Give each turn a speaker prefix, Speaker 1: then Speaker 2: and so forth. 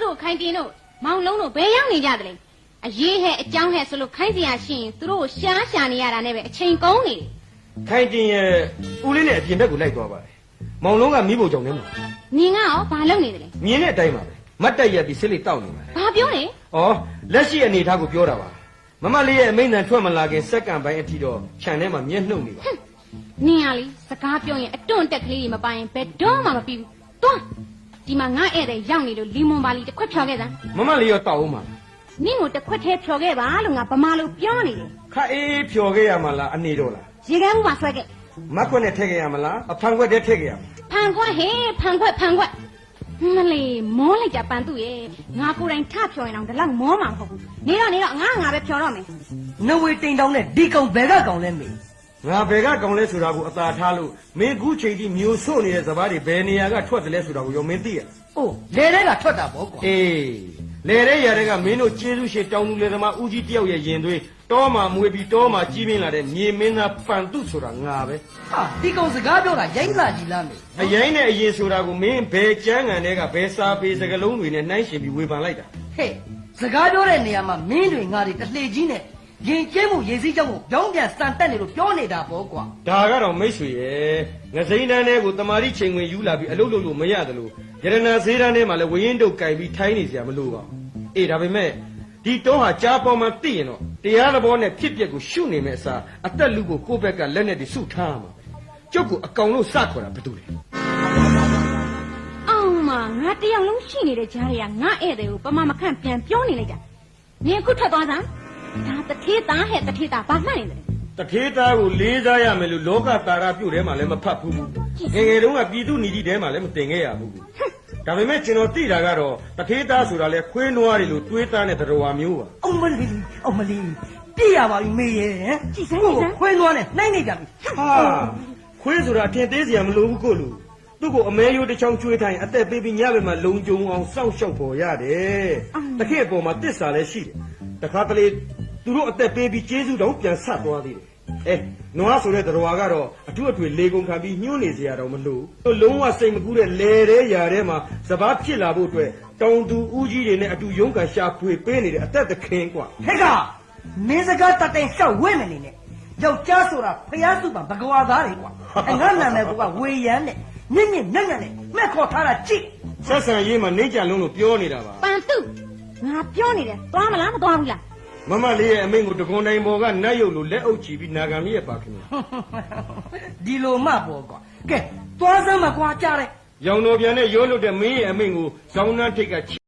Speaker 1: တို့ခိုင်တင်တို့မောင်လုံးတို့ဘယ်ရောက်နေကြသလဲအရေးဟဲ့အကြောင်းဟဲ့ဆိုလို့ခိုင်းစရာရှိရင်သူတို့ရှားရှာနေရတာနဲ့ပဲအချိန်ကုန်နေတယ်
Speaker 2: ခိုင်တင်ရဲ့ဦးလေးနဲ့အပြင်ဘက်ကိုလိုက်သွားပါတယ်မောင်လုံးကမိဖို့ကြောင့်နေမှာ
Speaker 1: မြင်ကရောဘာလုပ်နေသလဲ
Speaker 2: မြင်တဲ့အတိုင်းပါပဲမတ်တက်ရက်ပြီးစစ်လေးတောက်နေပါတယ်
Speaker 1: ဘာပြောလဲ
Speaker 2: ဩလက်ရှိအနေထားကိုပြောတာပါမမလေးရဲ့အမိန့်တန်ထွက်မလာခင်စက္ကန့်ပိုင်းအထိတော့ခြံထဲမှာမျက်နှုတ်နေပါ
Speaker 1: နင်ရလေစကားပြောရင်အတွန့်တက်ကလေးတွေမပိုင်ဘယ်တော့မှမပြီးဘူးသွားဒီမှာငါဧည့်သည်ရောက်နေလို့လီမွန်ပါလီတစ်ခွက်ဖြော်ခဲ့စမ်း
Speaker 2: မမလေးရောတောက်အောင်ပါ
Speaker 1: နင့်ကိုတစ်ခွက်သေးဖြော်ခဲ့ပါလို့ငါဗမာလိုပြောနေတယ်
Speaker 2: ခါအေးဖြော်ခဲ့ရမလားအနေတော့လား
Speaker 1: ရေကမ်းမှုပါဆွဲခဲ့
Speaker 2: မခွက်နဲ့ထည့်ခဲ့ရမလားအဖန်ခွက်တည်းထည့်ခဲ့ရမလား
Speaker 1: ဖန်ခွက်ဟေးဖန်ခွက်မလေးမောလိုက်ကြပန်သူ့ရဲ့ငါကိုယ်တိုင်ထဖြော်ရင်တော့ဒီလောက်မောမှာမဟုတ်ဘူးနေတော့ငါပဲဖြော်တော့မယ်
Speaker 3: နဝေတိန်တောင်းနဲ့ဒီကောင်ဘယ်ကကောင်လဲမေ
Speaker 2: ငါဘယ်ကကောင်လဲဆိုတာကိုအသာထားလို့မင်းခုချိန်ထိမျိုးဆို့နေတဲ့စပားတွေဘယ်နေရာကထွက်တယ်လဲဆိုတာကိုရောမင်းသိရ
Speaker 3: အိုးလေတဲ့ကထွက်တာပေါ့ကွာ
Speaker 2: အေးလေတဲ့ရတဲ့ကမင်းတို့ကျေးဇူးရှင်တောင်းသူလေသမားဦးကြီးတယောက်ရဲ့ရင်သွေးတောမှာမွေးပြီးတောမှာကြီးပင်းလာတဲ့မြေမင်းသားပန်တုဆိုတာငါပဲ
Speaker 3: ဟာဒီကောင်စကားပြောတာရိုင်းလာကြီးလားမေ
Speaker 2: အရင်နဲ့အရင်ဆိုတာကိုမင်းဘယ်ကျမ်းဂန်တွေကဘယ်စာပေစကားလုံးတွေနဲ့နှိုင်းရှင်ပြီးဝေဖန်လိုက်တာ
Speaker 3: ဟဲ့စကားပြောတဲ့နေရာမှာမင်းတွေငါတွေတလှေကြီးနဲ့ရင်ကျဲမှုရေစည်းကြောင်းကိုပြောင်းပြန်စံတက်နေလို့ပြောနေတာပေါ့ကွာ
Speaker 2: ဒါကတော့မိတ်ဆွေရဲ့ငစိမ့်တန်းထဲကိုတမာတိချိန်ဝင်ယူလာပြီးအလုပ်လုပ်လို့မရတယ်လို့ရတနာဈေးတန်းထဲမှာလည်းဝရင်တုတ်ကြိုင်ပြီးထိုင်းနေစရာမလိုပါဘူးအေးဒါပေမဲ့ဒီတောဟာကြားပေါ်မှာသိရင်တော့တရားတော်နဲ့ဖြစ်ပျက်ကိုရှုနေမဲ့အစားအသက်လူကိုကိုယ့်ဘက်ကလက်နဲ့တည်းစုထားမှာကျုပ်ကိုအကောင်လို့စခေါ်တာဘာတူလဲ
Speaker 1: အောင်မငါတယောက်လုံးရှိနေတဲ့ကြားတွေကငါဧည့်သည်ကိုပမမခန့်ပြန်ပြောနေလိုက်တာနင်အခုထွက်သွားစမ်းဒါတထေးသားဟဲ့တထေးသားဘာမှန်းနေတယ်
Speaker 2: တထေးသားကိုလေးစားရမယ်လို့လောကတာရာပြုတ်ထဲမှာလည်းမဖတ်ဘူးငယ်တုန်းကပြည်သူနီတိထဲမှာလည်းမတင်ခဲ့ရဘူးဒါပေမဲ့ကျွန်တော်သိတာကတော့တထေးသားဆိုတာလဲခွေးနွားတွေလို့တွေးသားတဲ့တော်မျိုးပါ
Speaker 3: အမလီပြည့်ရပါပြီမေရဲ့
Speaker 1: ကြည်စမ်း
Speaker 3: ခွေးနွားနဲ့နှိုင်းနေကြပြီ
Speaker 2: ဟာခွေးဆိုတာထင်သေးစရာမလိုဘူးကိုလူသူ့ကိုအမဲရိုးတစ်ချောင်းကျွေးထိုင်အသက်ပေးပြီးညဘက်မှာလုံကြုံအောင်စောင့်ရှောက်ပေါ်ရတယ်တခေတ်အပေါ်မှာတစ္ဆာလည်းရှိတယ်တခါတလေသူတို့အသက်ပေးပြီးကျေးဇူးတော်ပြန်ဆက်သွားသေးတယ်နွားဆိုတဲ့တော်ကတော့အထူးအထွေလေကုန်ခံပြီးညှိုးနေစရာတော့မလိုလုံးဝစိတ်မကူးတဲ့လေတဲ့ຢာထဲမှာစပားဖြစ်လာဖို့အတွက်တောင်သူဦးကြီးတွေနဲ့အတူရုန်းကန်ရှာဖွေပေးနေတဲ့အသက်သခင်กว่า
Speaker 3: ဟဲ့ကမင်းစကားတတိုင်လျှောက်ဝဲမနေနဲ့ယောက်ျားဆိုတာဖျားစုပါဘဂဝါသားတွေกว่าငါနာမည်ကဝေရန်နဲ့မြင့်ညံ့နဲ့မဲ့ခေါ်ထားတာကြည့်
Speaker 2: ဆက်ဆံရေးမှာနေကြလုံးလို့ပြောနေတာပါ
Speaker 1: ပန်တုငါပြောနေတယ်သွားမလားမသွားဘူးလား
Speaker 2: မမလေးရဲ့အမိန့်ကိုတကွန်တိုင်းပေါ်ကနတ်ရုပ်လိုလက်အုပ်ချီပြီးနာဂံလေးရဲ့ပါခင်ဗျ
Speaker 3: ဒီလိုမှပေါ့ကွာကဲသွားစမ်းမကွာကြားတဲ့
Speaker 2: ရောင်တော်ပြန်နဲ့ရိုးလွတ်တဲ့မင်းရဲ့အမိန့်ကိုဇောင်းနှန်းထိတ်က